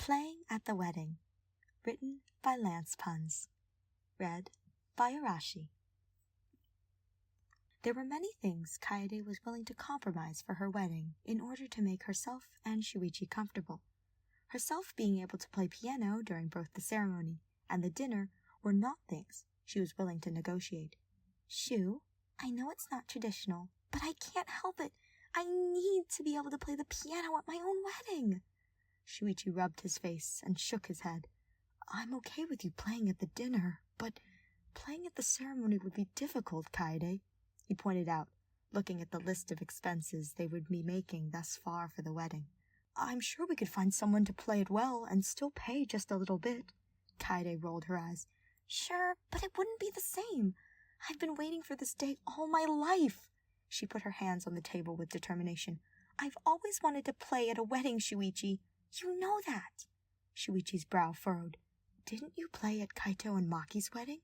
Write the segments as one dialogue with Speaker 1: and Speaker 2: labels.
Speaker 1: Playing at the Wedding. Written by Lance Puns. Read by Arashi. There were many things Kaede was willing to compromise for her wedding in order to make herself and Shuichi comfortable. Herself being able to play piano during both the ceremony and the dinner were not things she was willing to negotiate. Shu, I know it's not traditional, but I can't help it. I need to be able to play the piano at my own wedding. Shuichi rubbed his face and shook his head. I'm okay with you playing at the dinner, but playing at the ceremony would be difficult, Kaede, he pointed out, looking at the list of expenses they would be making thus far for the wedding. I'm sure we could find someone to play it well and still pay just a little bit. Kaede rolled her eyes. Sure, but it wouldn't be the same. I've been waiting for this day all my life. She put her hands on the table with determination. I've always wanted to play at a wedding, Shuichi. You know that. Shuichi's brow furrowed. Didn't you play at Kaito and Maki's wedding?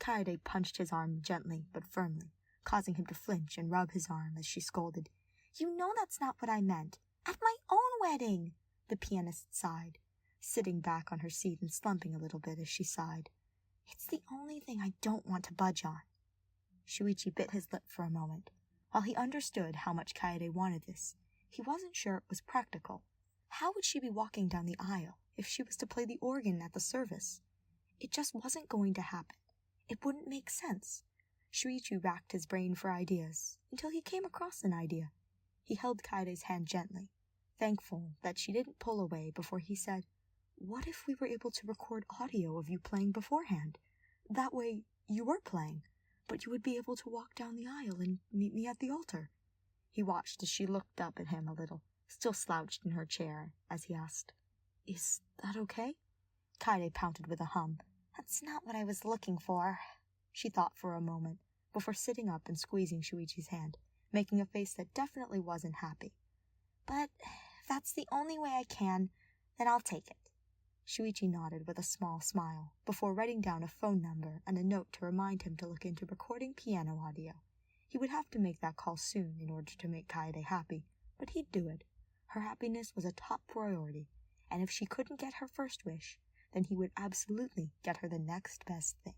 Speaker 1: Kaede punched his arm gently but firmly, causing him to flinch and rub his arm as she scolded. You know that's not what I meant. At my own wedding, the pianist sighed, sitting back on her seat and slumping a little bit as she sighed. It's the only thing I don't want to budge on. Shuichi bit his lip for a moment. While he understood how much Kaede wanted this, he wasn't sure it was practical. How would she be walking down the aisle if she was to play the organ at the service? It just wasn't going to happen. It wouldn't make sense. Shuichi racked his brain for ideas until he came across an idea. He held Kaede's hand gently, thankful that she didn't pull away before he said, What if we were able to record audio of you playing beforehand? That way you were playing, but you would be able to walk down the aisle and meet me at the altar. He watched as she looked up at him a little, still slouched in her chair, as he asked, Is that okay? Kaede pouted with a hum. That's not what I was looking for. She thought for a moment, before sitting up and squeezing Shuichi's hand, making a face that definitely wasn't happy. But if that's the only way I can, then I'll take it. Shuichi nodded with a small smile, before writing down a phone number and a note to remind him to look into recording piano audio. He would have to make that call soon in order to make Kaede happy, but he'd do it. Her happiness was a top priority, and if she couldn't get her first wish, then he would absolutely get her the next best thing.